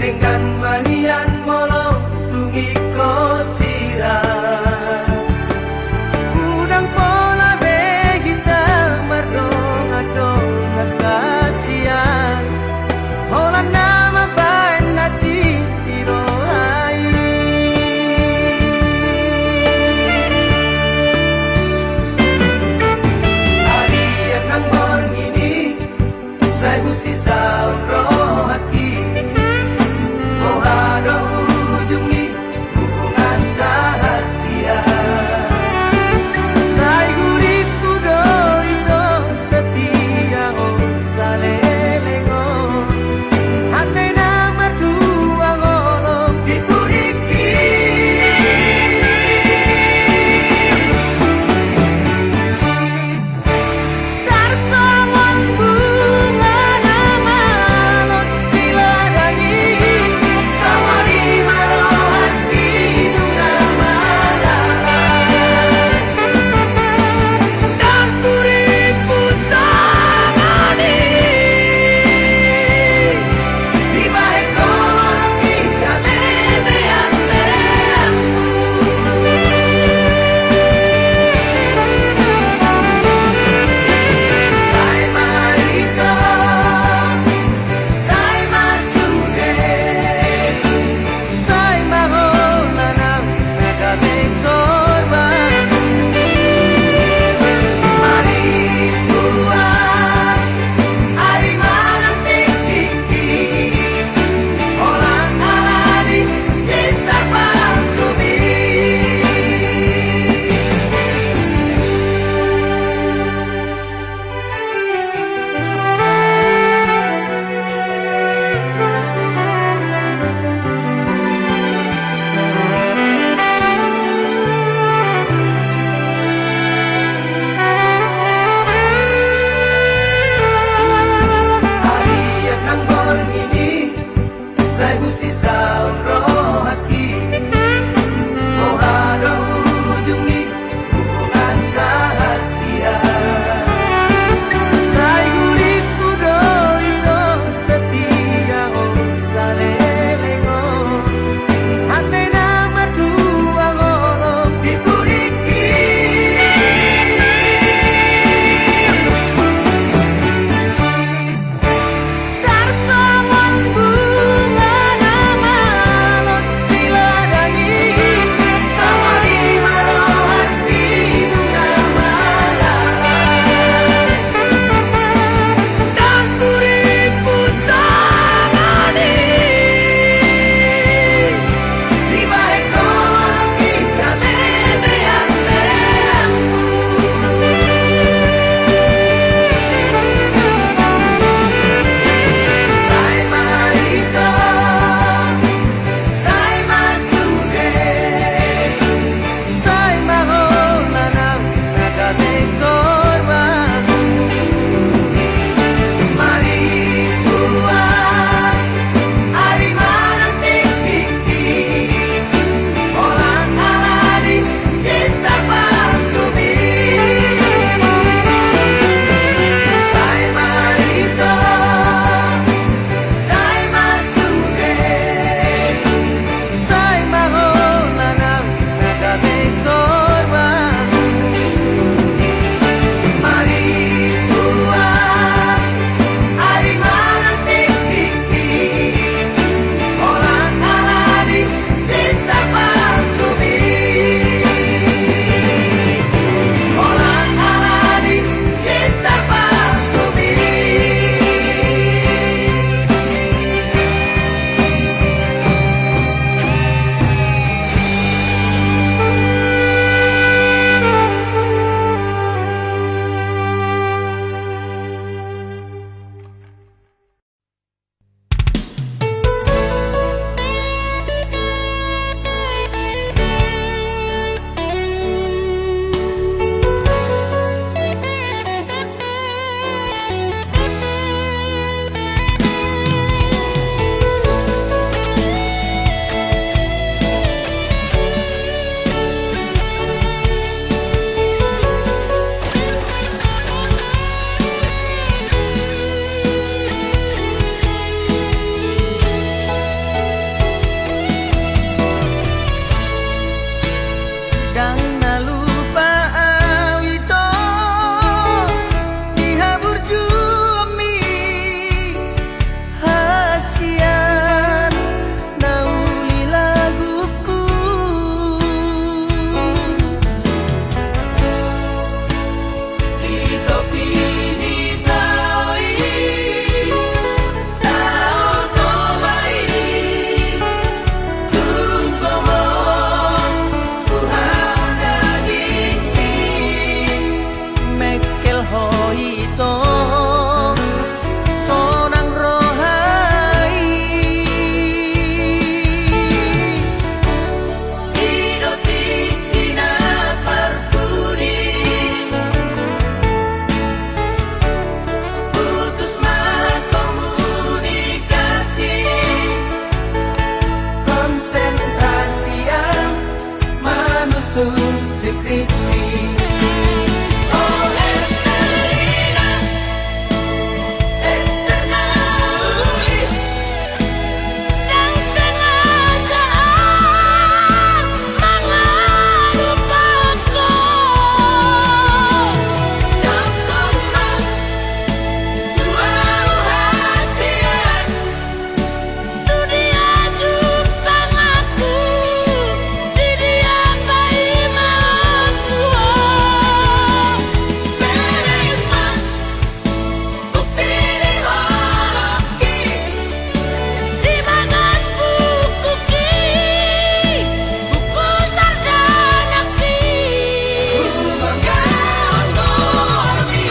dengan manian molo tungi ko sirah udang pola begita mardong adong nakasian hola nama bain na cintiro ai hari yang nang borngini sai busi saun rohaki oh ada ujung ni hubungan rahasia sai guriku do itu setia oh salelengo hati nama dua ngolong dipuriki tarsongon bunga nama los diladani sawari marohan hidung nama dan kuripu sangani di bahe kolong kita menean sai marita sai masude sai maholanang nagaming korban marisuan ari manang tiki olan alani cinta palsumi hari yang nang borngini sai busi saun rohaki oh ada ujung ni hubungan rahasia sai guriku do itu setia oh salelengo hati nama dua ngolong dipuriki tarsongon bunga nama Manusun skripsi. Oh Estelina, Estenauli, yang sengaja mengelupaku. Dokumang dua hasian, Tu dia jupang aku, di dia bayi mampu. menerima bukti di holoki. Di bagas buku ki, buku sarjana ki. Bergaun gormi.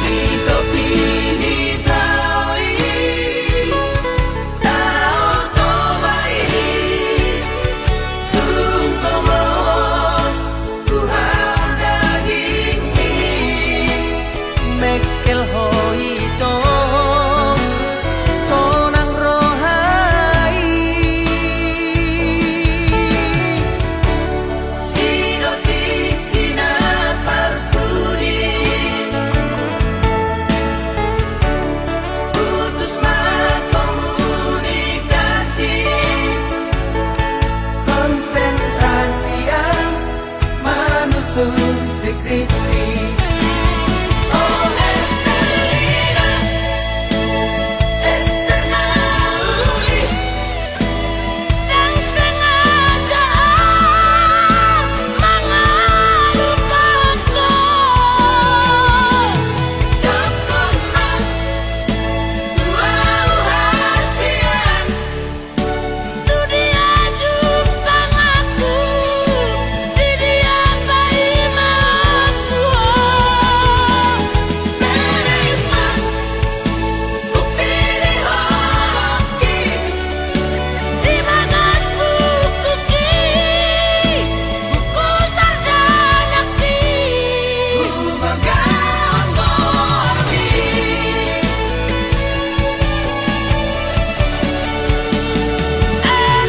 Di topi di taui, tao tobai, tungkomos Tuhan daging mi, mekel hoito, sonang rohai, idoti kina parpudi. Putus komunikasi, konsentrasi yang manusun skripsi. Oh Estelina, Estenauli, Yang sengaja mengelupaku. dokumang dua hasian, Tu dia jupang aku, di dia bayi mampu. menerima bukti di holoki. Di bagas buku ki, buku sarjana ki. Bergaun gormi.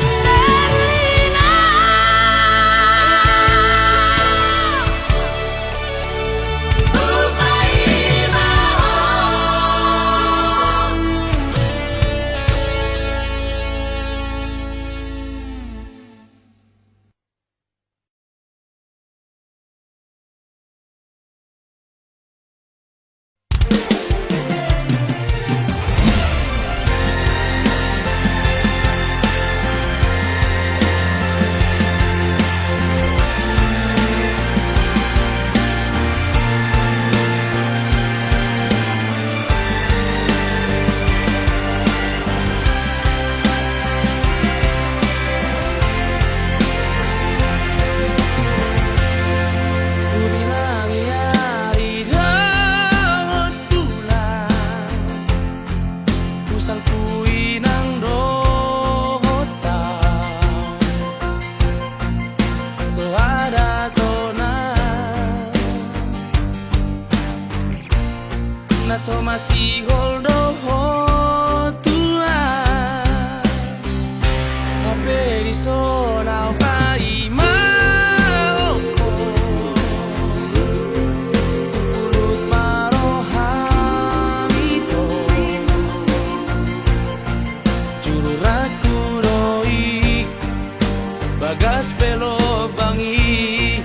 Estelina, Upai mahon. Ku bilang hari daun bulan, pusang kui nang dohota, so ada tona, naso masih holdo tua, tapi di sonau pai maoko. Pulut marohamito, juru raku doi, bagas pelo bangi,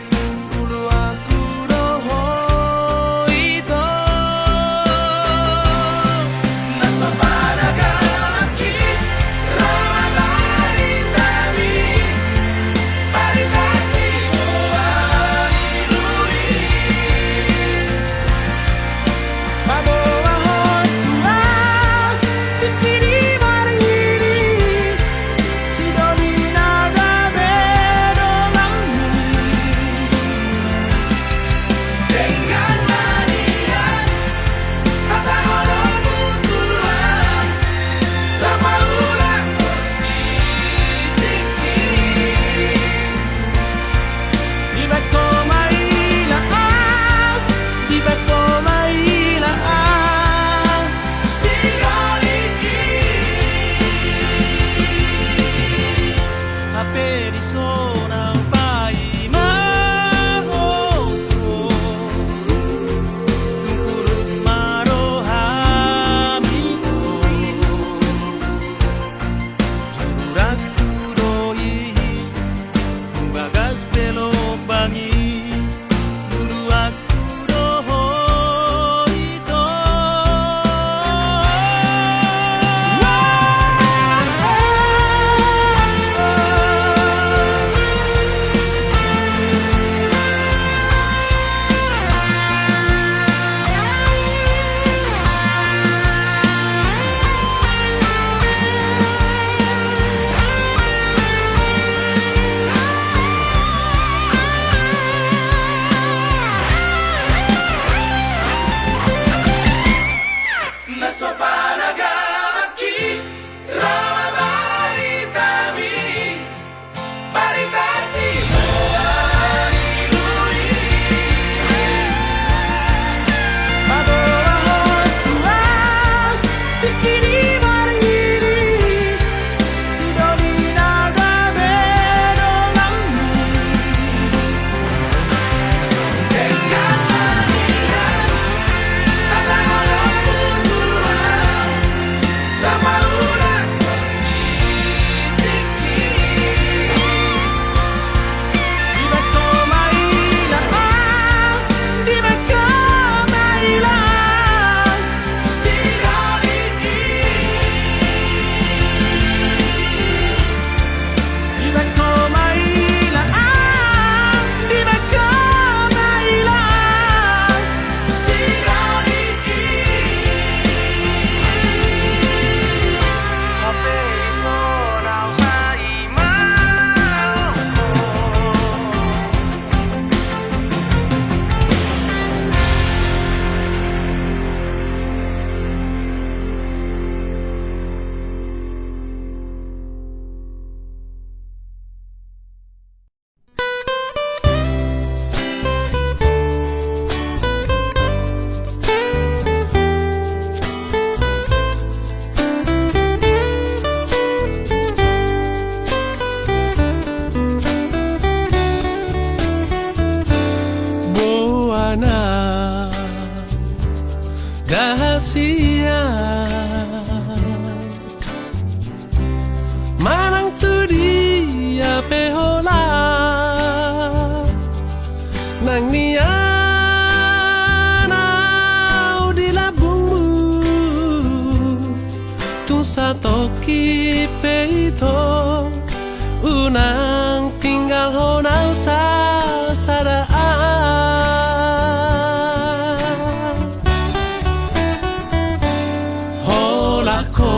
ulu aku doho ito. mana rahasia manang tu dia pehola nang niana di labungmu tu satoki peito unang tinggal honau sasaraan holako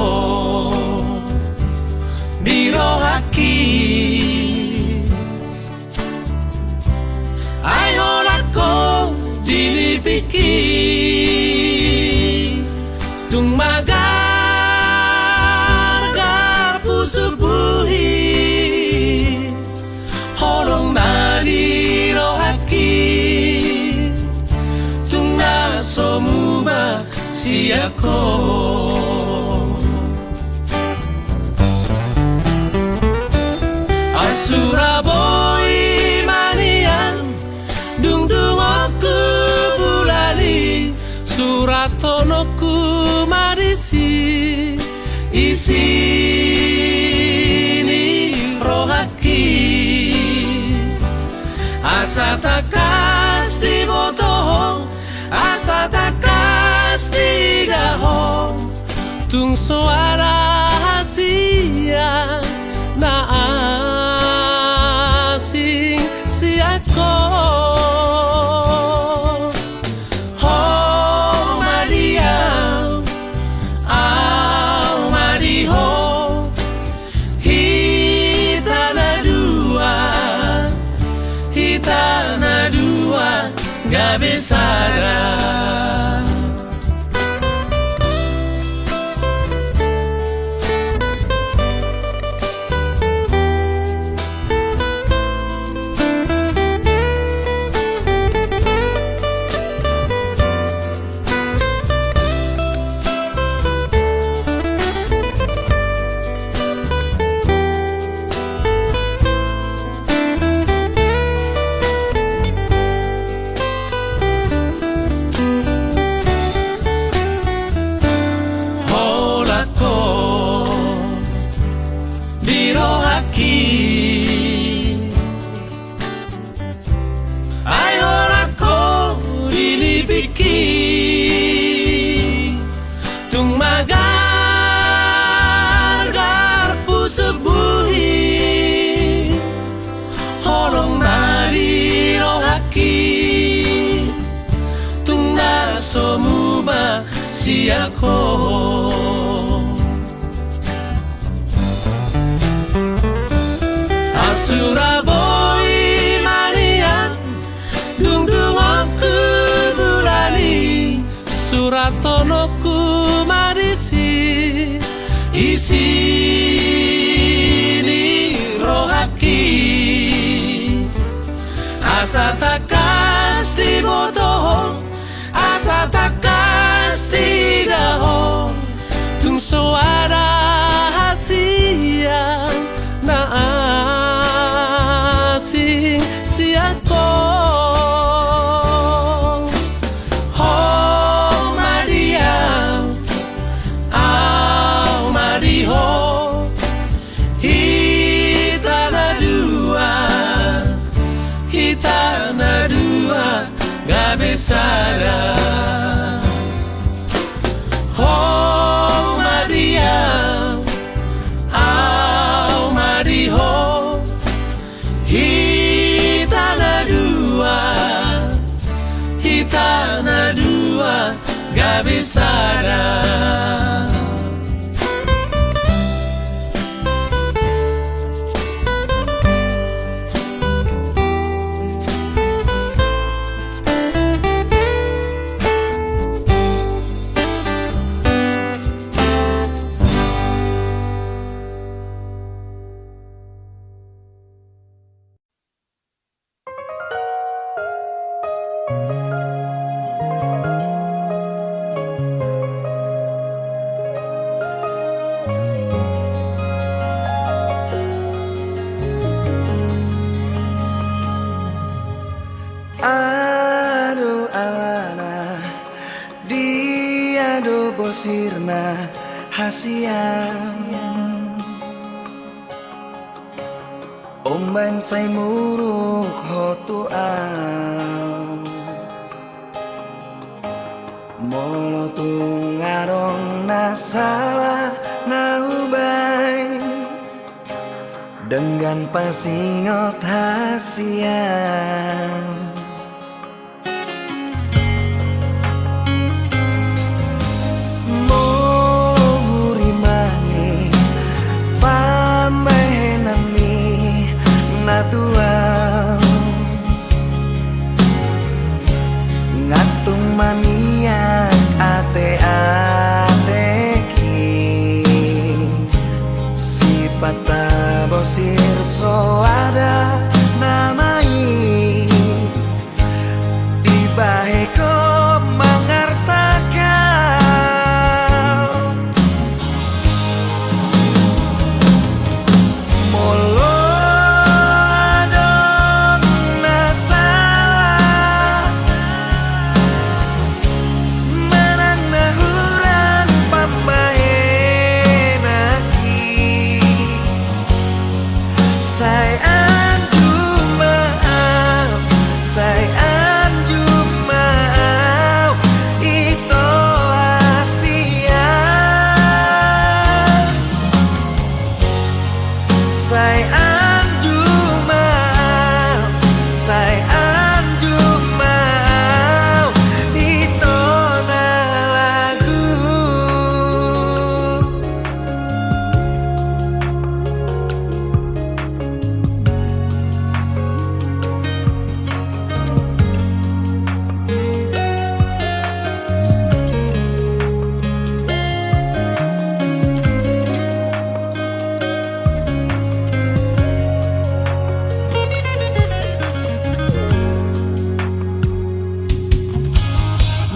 dirohaki ay holako dilipiki tung magar pusuk buhi holong nari rohaki tung nasomuma siako Suraboi manian dung dung aku bulali suratonoku marisi isi ni rohaki asa takas di botoh asa takas di dahong tung suara hasia na asing siako oh Maria au Mariho hitana dua gak besara tung magar pusuk buhi holong nari rohaki tung nasomuma siako Suraboi manian dung dung aku bulali suratonoku marisi isi ni rohaki asa takas di botoh asa takas di dahong tung suara hasia na asing siako oh Maria au Mariho hitana dua gak besara oh Maria au Mariho hitana dua gak besara do bosirna hasian Omban say muruk hotuan Molo tungarong nasalah naubay Dengan pasingot hasian Mohuri mangi pambahenami natuang Ngatung maniak ate-ateki Sipata bosir soada namai Dibaheko mangarsakan Molo adong nasalah Menang nahuran pambahenaki Say anju maaf Say anju maaf Ito asian Say anju maaf Say anju maaf Ito na lagu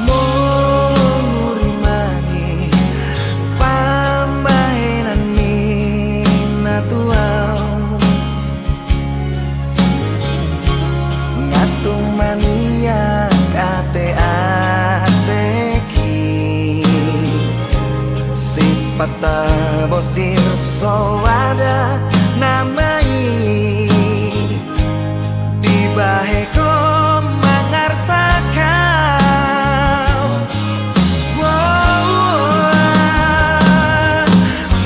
Mohuri mangi pambahenan minatuang Ngatung maniak ate-ateki Sipata bosir soada namai Dibaheko mangarsakan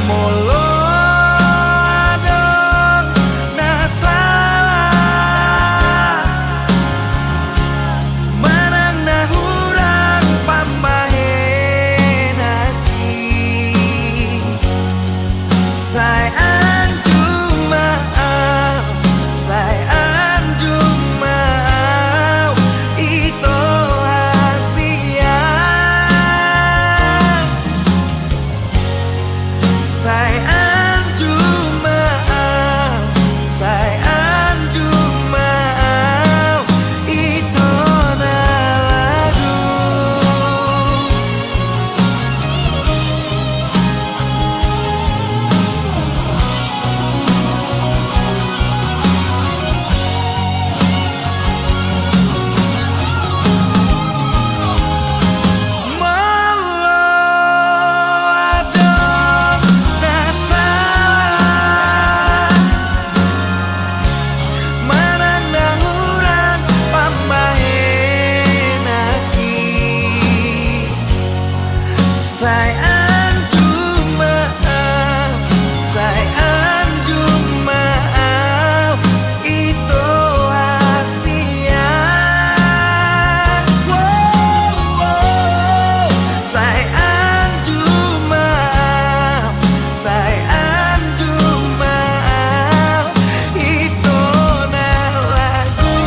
Molo adong nasalah Menang nahuran pambahenaki Say anju maaf Say anju maaf Ito asian Say anju maaf Say anju maaf Ito na lagu Molo adong nasalah Menang nahuran pambahenaki Say anju maaf Say anju maaf Ito asian Say anju maaf Say anju maaf Ito na lagu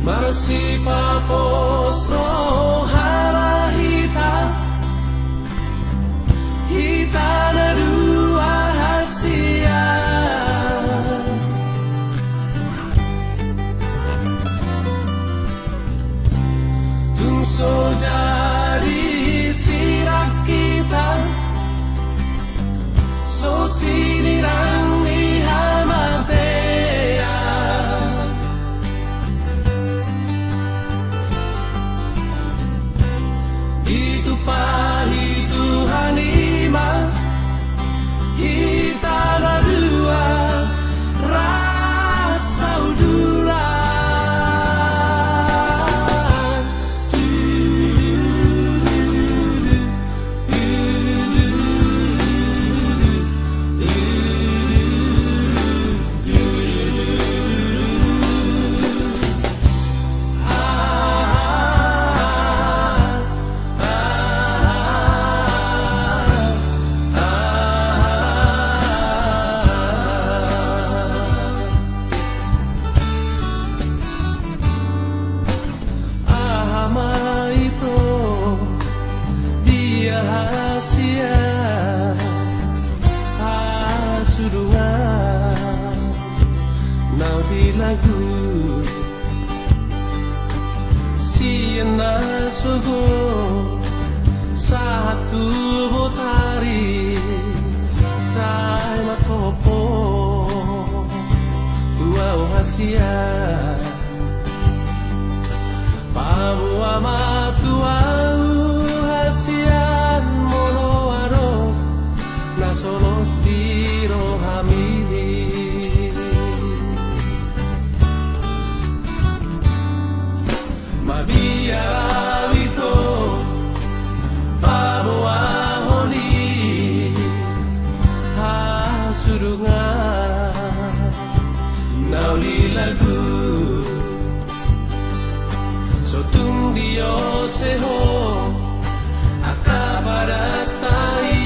Masih papos rohara hita Hita na dua hasia sinirang ihamatea. Itu pahitu hanima Hitana dua rasa udura. Lagu Siena sogo satu botari sai makopo tua hasia pamu ama tua hasia mono aro na solo tiro hamidi. Mabia vito Pabo ahoni Hasurunga Nauli lagu Sotung dio seho Akabaratai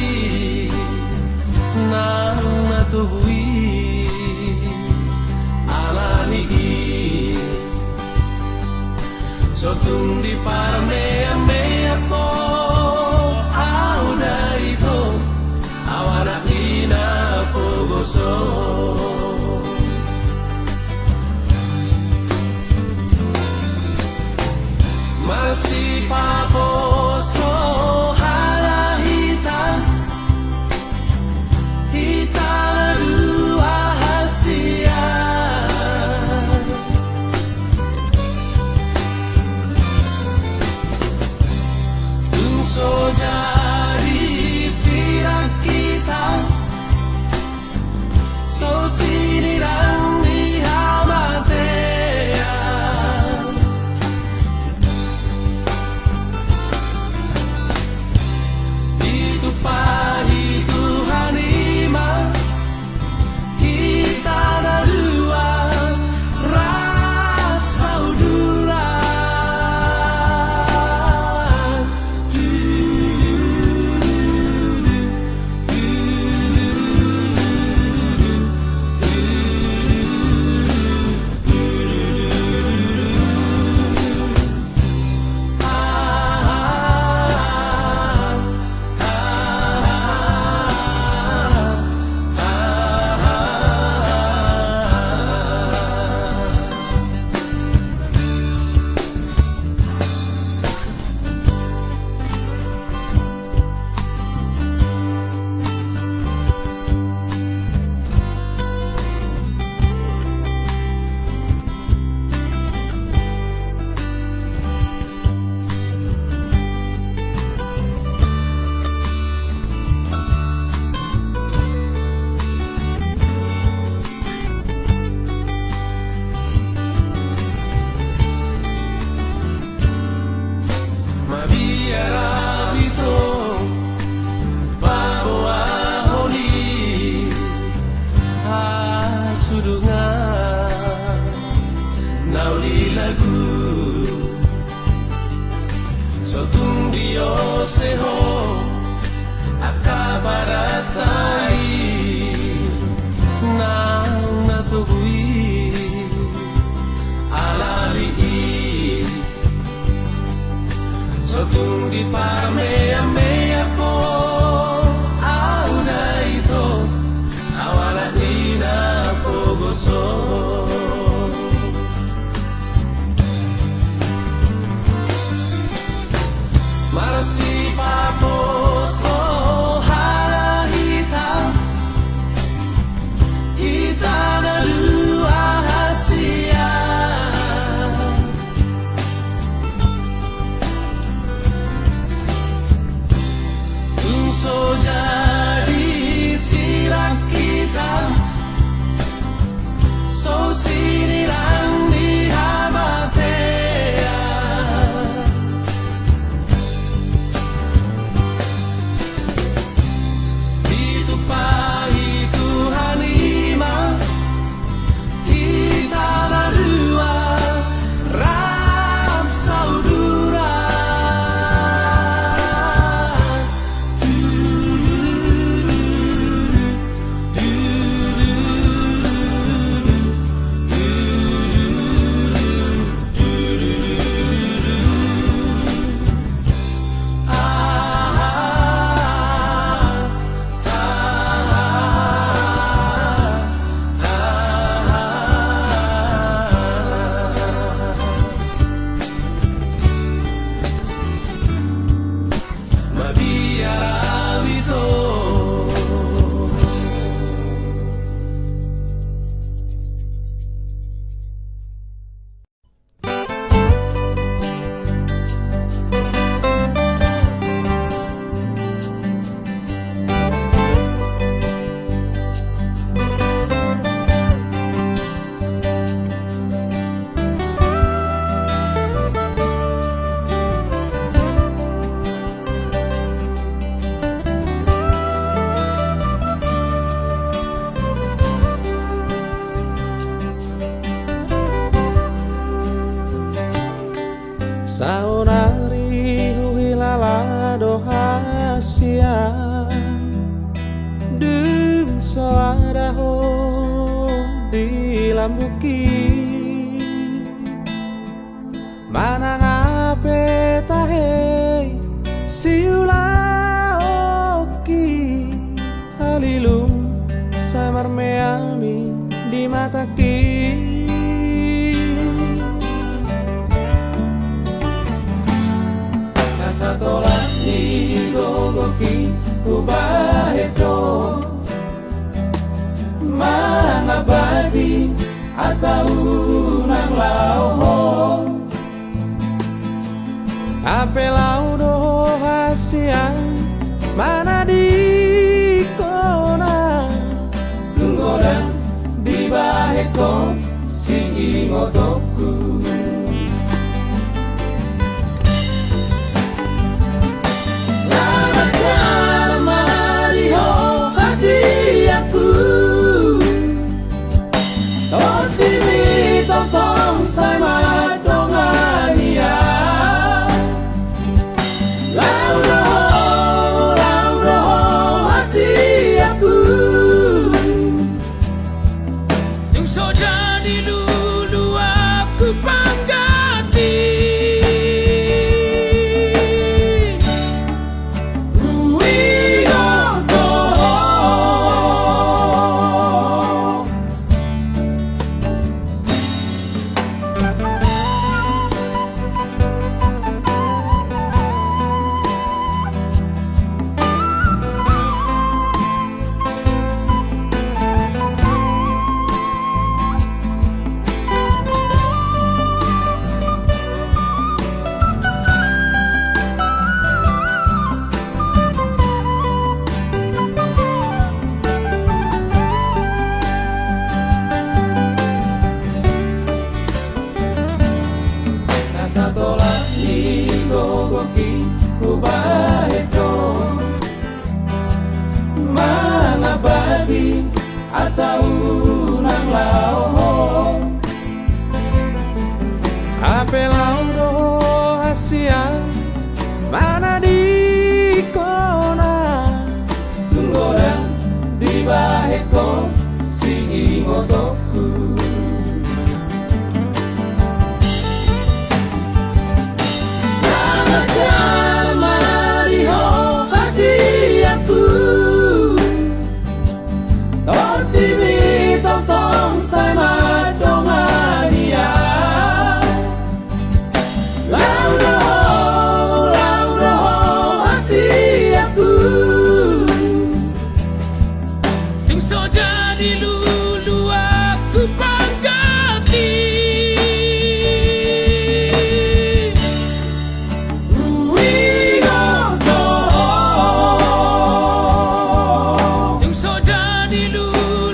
Nang natuhui Alani Sotung di parmea mea po auda ito awana ina pogoso. Masih paposo halahita hita dua hasia. So jadi sirak kita So sinirang ihamatea. Itu pahitu hanima Kita dua rasa udura. Sotung dio seho akabaratai nang natugui alali sotung di parmea mea po auda ito awala ina pogoso. Marasi paposo halahita kita. So sini lang di Hamatea. Itu pahit Tuhan lima, kita berdua rap saudara. Saunari huhilala doha sia Dum soadaho di lambuki Manang ape tahe siula oki Halilum samar meami di mataki Tolak ni gogoki ubaheto mangabadi asa unang lauhon ape laudo hasian mana di kona tunggodan di baheko si ingotoku Tolak ni gogoki ubaheto mangabadi asa unang lauhon ape laudo hasia mana di kona tunggodan di baheko si ingotoku Dulu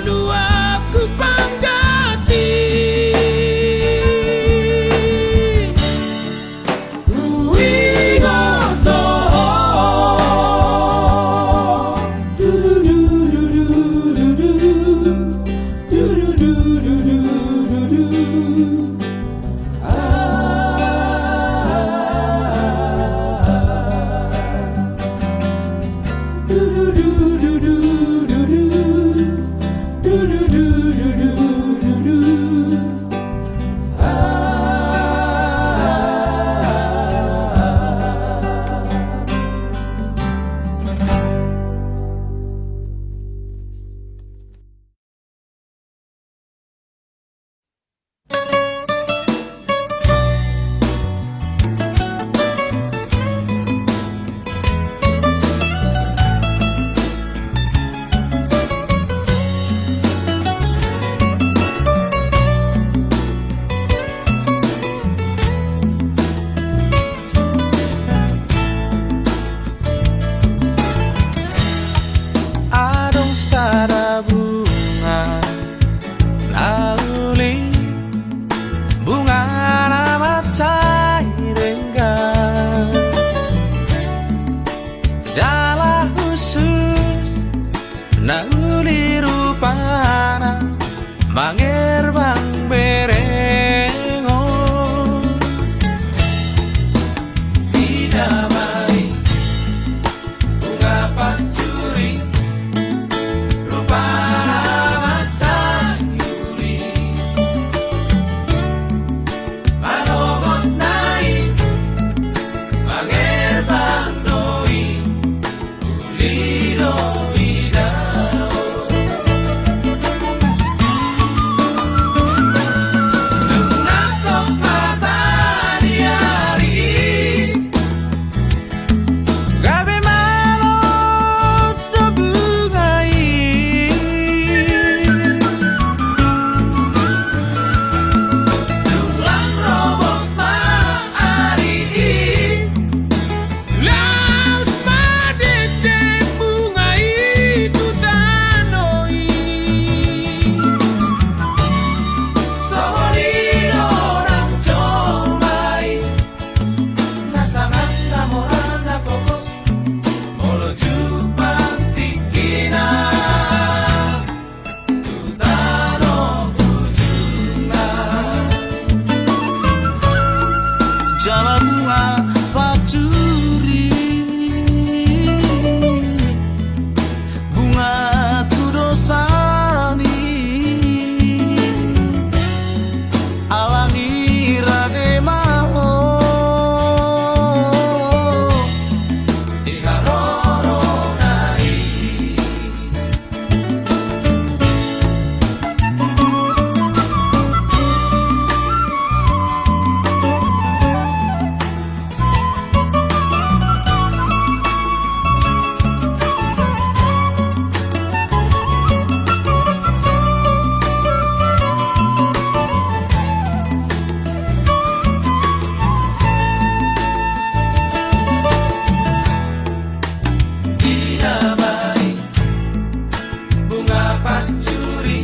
curi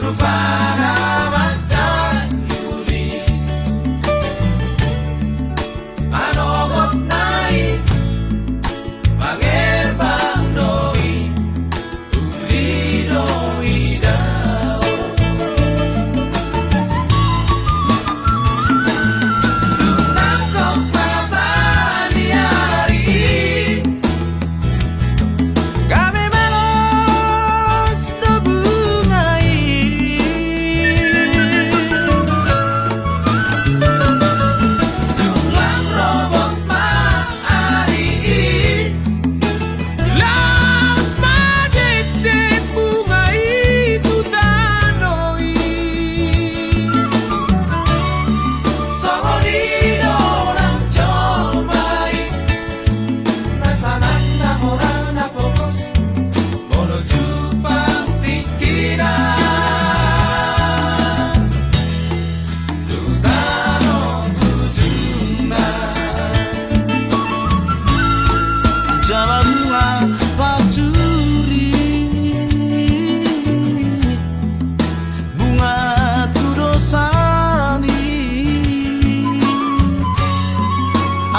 rupana masa yuli manogot nai mangerbang doi uli doi dao lunakok matani hari kami malos do bungai jumlah robot maari laos madedek bungai tutanoi Soholido lang comai nasanan na orang na pokos Bolo jupang tikina Tutano tujuna Jalan bunga pacuri bunga tudosani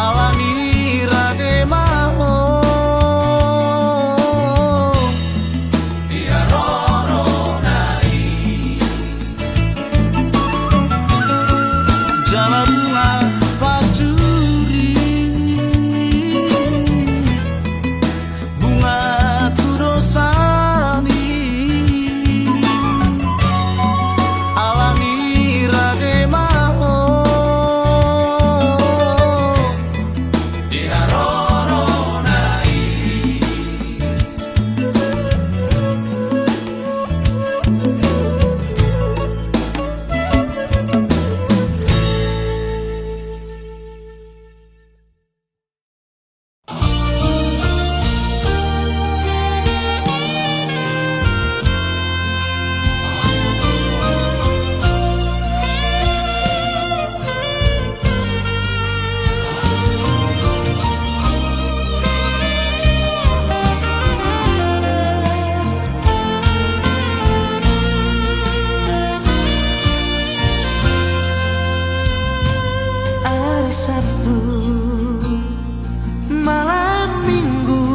alani rade maho Dia roro nai jalan bunga pacuri bunga tudosani alani rade maho Dia roro nai Hari Sabtu malam Minggu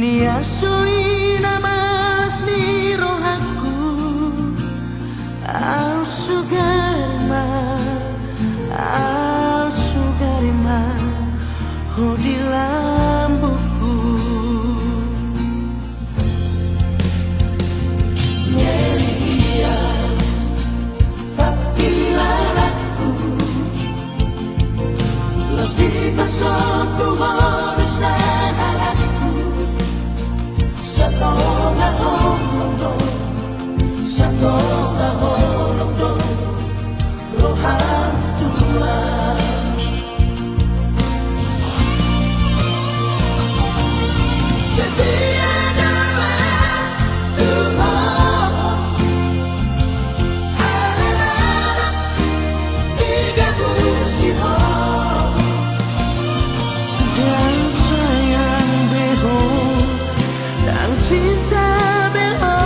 niasoi namalas ni rohaku au sugarima ho di lambuku Los vidas son tuhores halaku Satola holondo Satola holondo Rohan Tuhan Setia dalam Tuhan Alalala Tiga musibah dan sayang beho dan cinta beho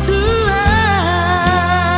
Tuhan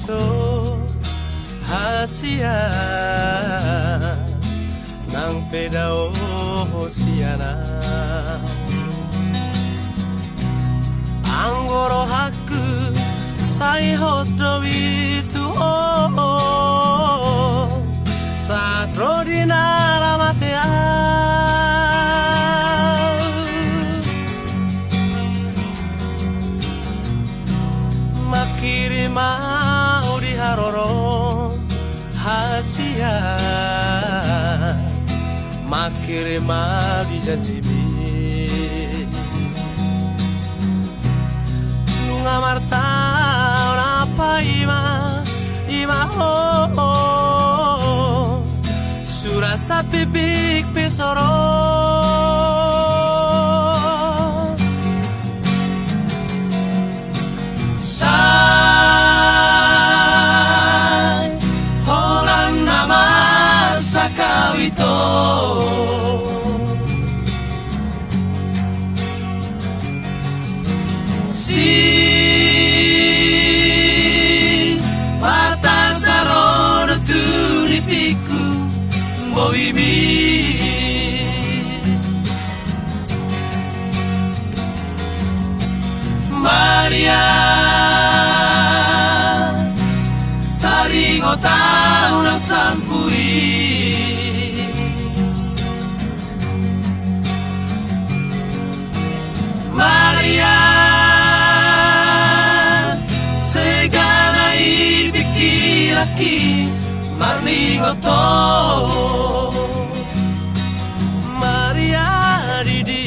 ito hasia ng pedao siana Anggoro haku sai hodo itu Satro di naramatea Makiri mau di haroro hasia Makiri mau di jajibi Nunga marta apa ima Surasa bibik pesoro Sai Holan nama sakawito Si Patasaro turipiku Boimi Maria Taringo tau na sampui Maria Segana ibikiraki Marningo to Maria Didi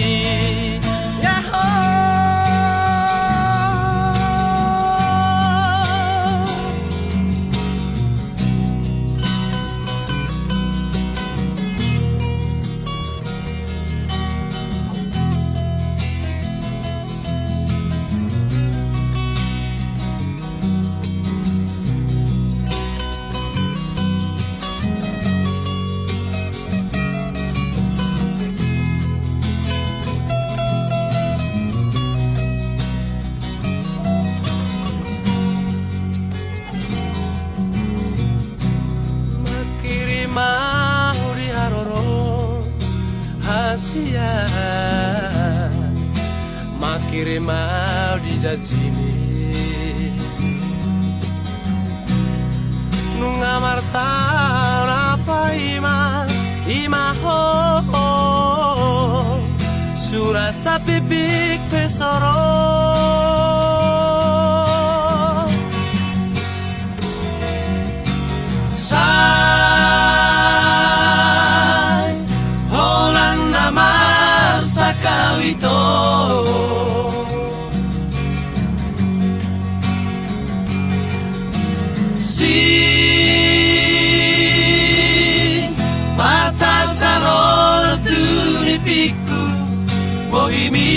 Mau di haroro hasia Makiri mau di jajimi Nunga marta apa ima ho Surasa bibik pesoro Sakawito Si Patasaro tunipiku Bohimi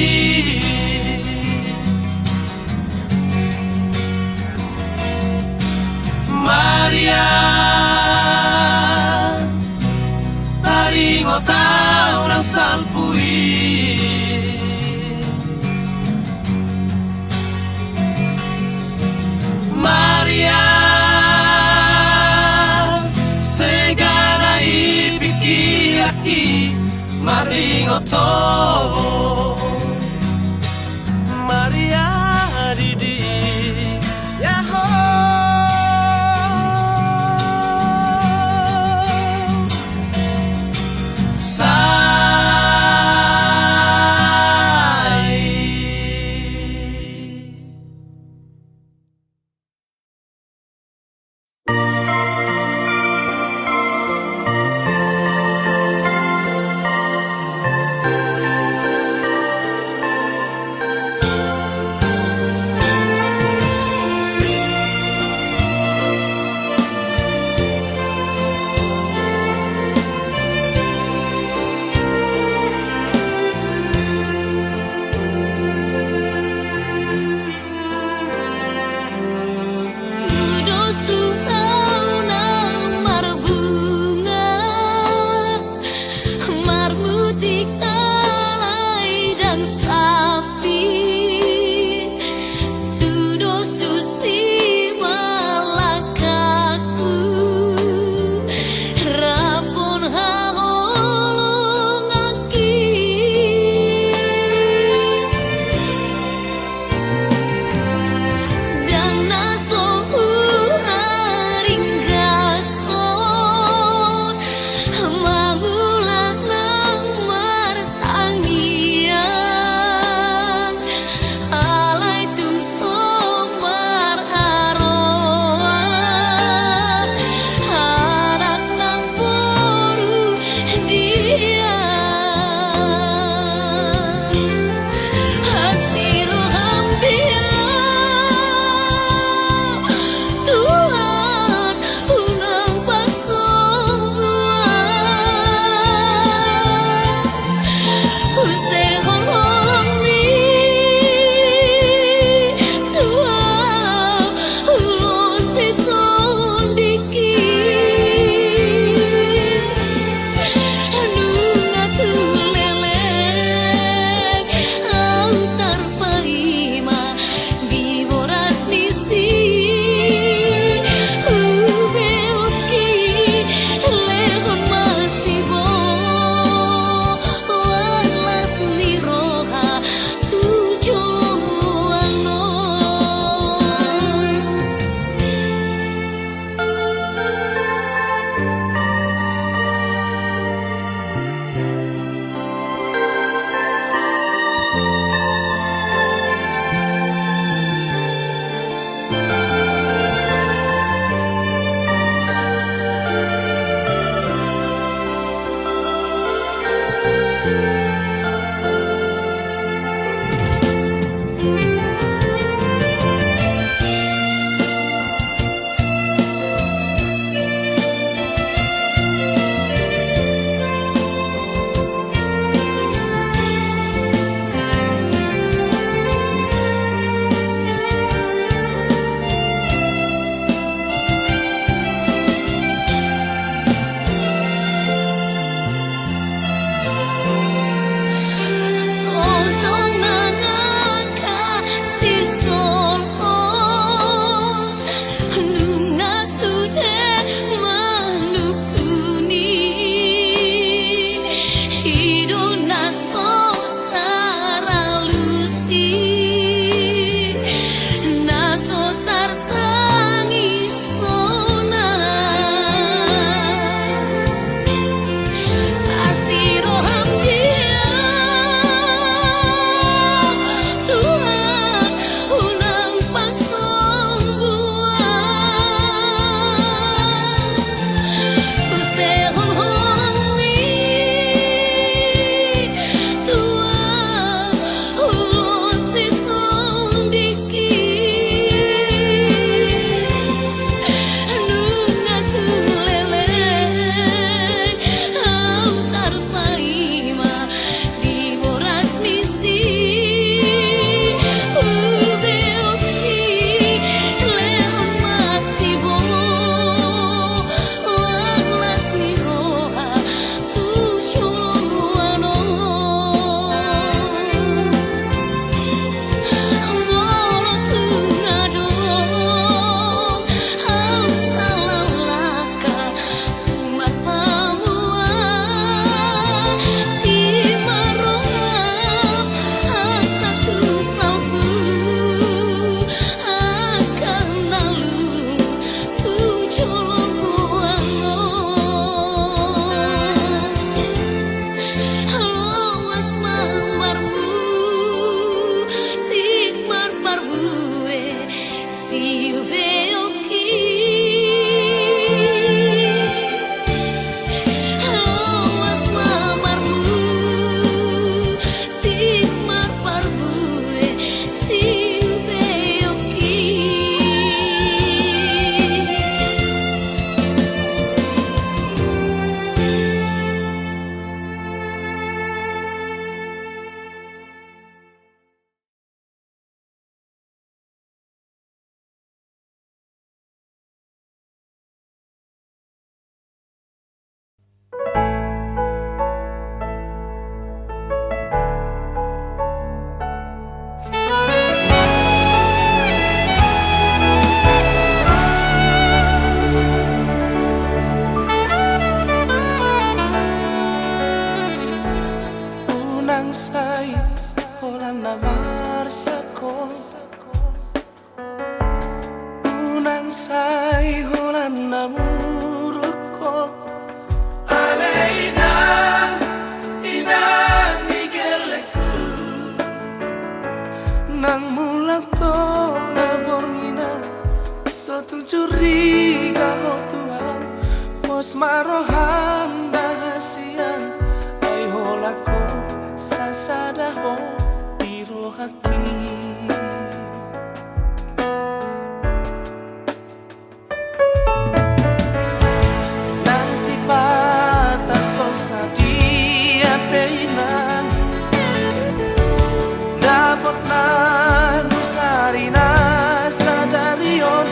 Maria Taringo tau ng salpui Maria Segana ibikiraki Maringo to Maria Didi Sapi, tudos tu si malang Loas mamarmu Tikmar parvue Siu beoki Loas mamarmu Tikmar parvue Siu beoki Unang say holan na marsako Unang say holan na muruko Aleina ina nigeleku Nang mulang to na borngina Sotung curiga ho Tuhan Mos marohan dahasian Ay holako sasada ho biro haki Nang sipata sosa dia peinan Dapat na nusari na sadarion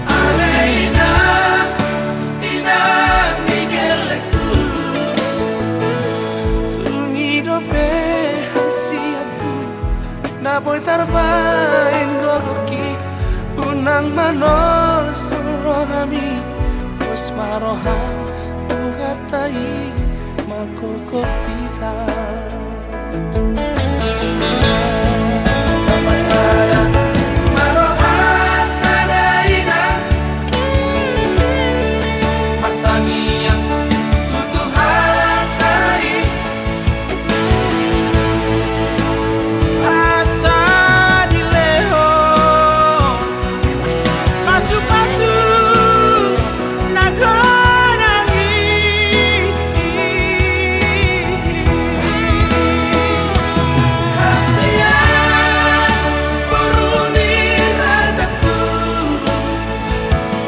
Aleina ina nigeleku Tungidope hasiatku Na boy tarbain goroki Unang manol surohami Pos marohan tuhatai makokopita Tapasada marohan tadaina Pertanian tutuhatai Asa dileho Pasu-pasu nagonangi Hasian buruni rajaku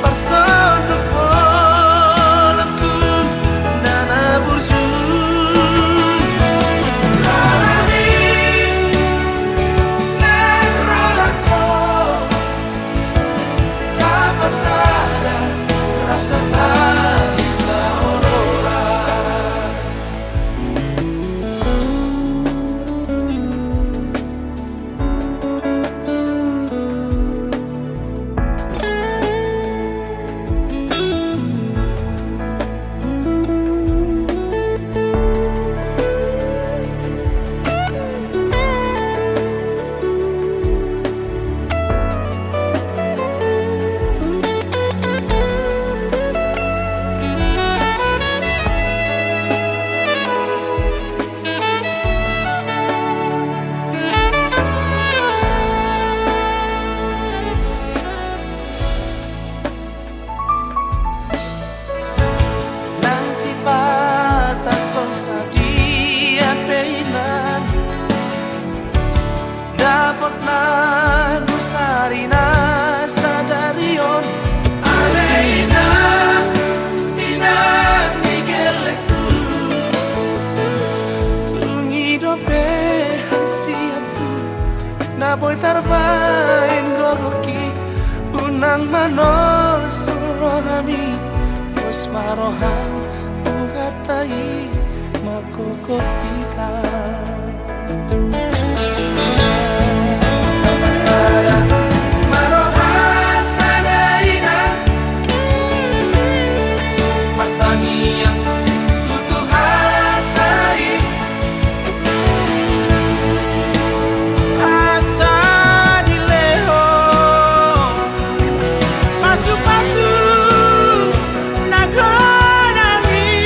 Persondok polemku Nana bursu Rarani Nagrolako Kapasada Rapsata Isa Aurora Nang sipata sosa dia peinan Dapat na gusari na sadarion Aleina ina nigeleku Tungidope hasiatku Na boy tarbain goroki Unang manol surohami Pos marohan tuhatai makokopita Tapasada marohan tadaina Pertanian tutuhatai Asa dileho Pasu-pasu nagonangi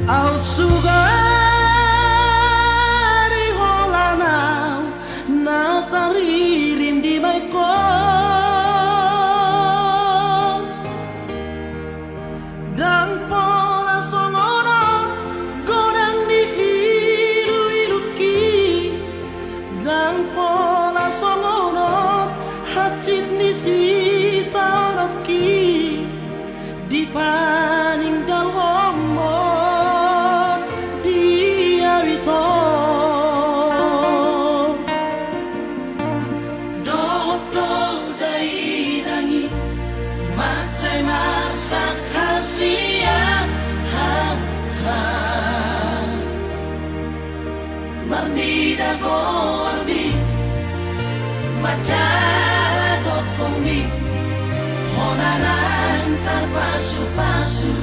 Out sugari holanau nataririn di baiko dan pola songono godang di ilu-iluki dan pola songono hacit ni sitaroki di paninggal homo dia wito Doto dai dangi macai masak hasia ha ha Marnida go arbi Macara go komi Honanan terpasu-pasu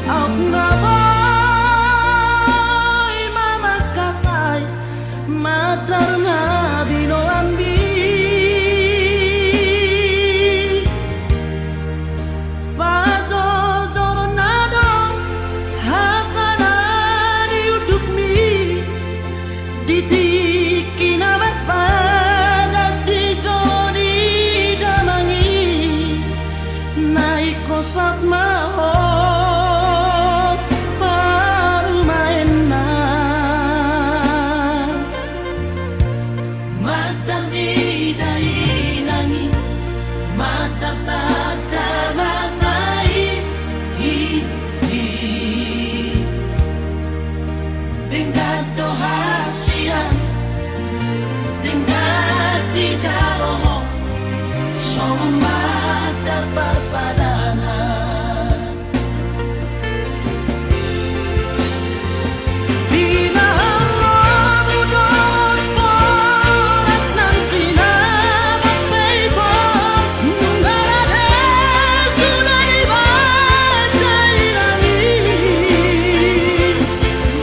Out na boy mama katay madar nga binoambi Pado doronado hatana diuduk mi ditiki na padat di joni damangi naik kosat maho baru main na Matar ni dai nangi Matar tada matai hi hi Tingkat do hasian Tingkat di jaloh Sama matar parpadana Bila Allah udon porat nang sinabat peipo Nungarade sudah dibaca ilami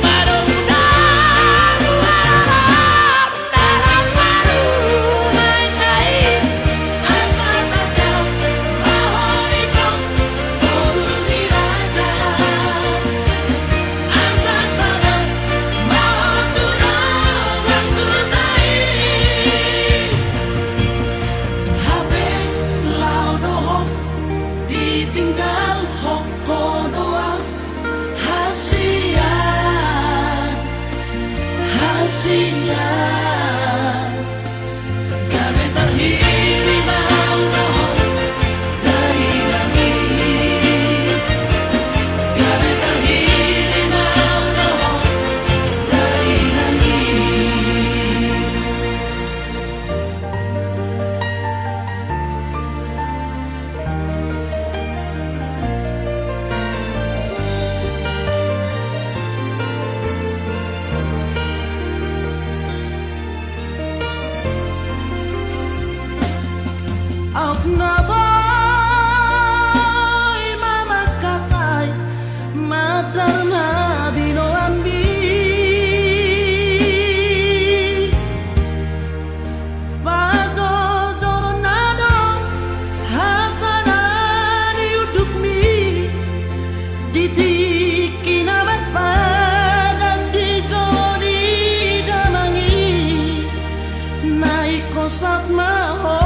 Madong-dang harap dalam baru main kain Asal takau Mahal itu Baru diraja Asal sana Mahal tunang Waktu tai Habis lau dohong Ditinggal hoko doang Hasian Hasian Gabe terhiri mau dohong Dari langit Gabe terhiri mau dohong Dari langit Out na boy mama katay madar na binoambi Pado doronado hatana diuduk mi ditiki na padat di joni damangi naik kosat maho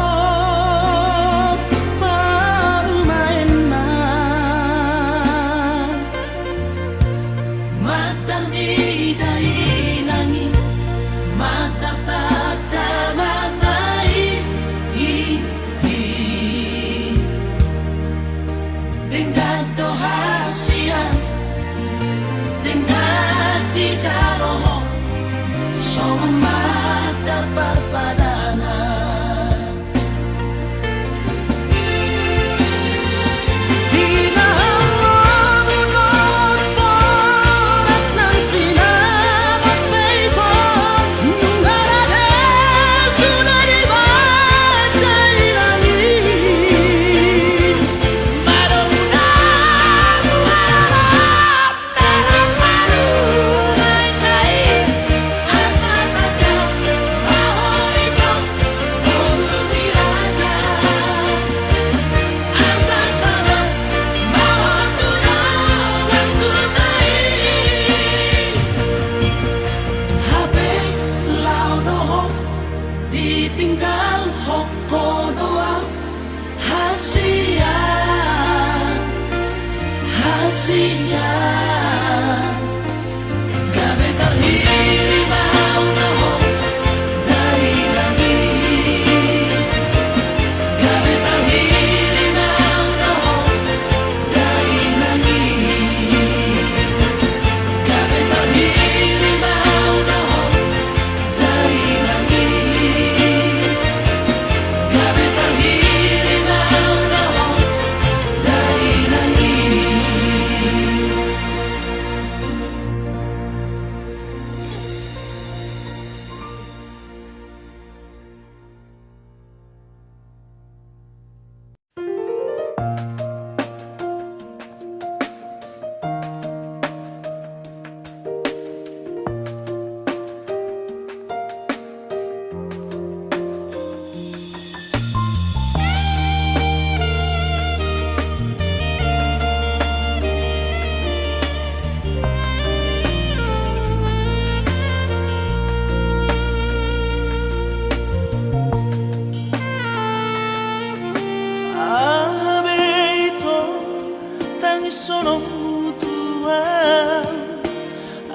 Sono mutua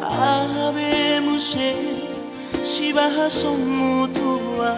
ave mushe shiba son mutua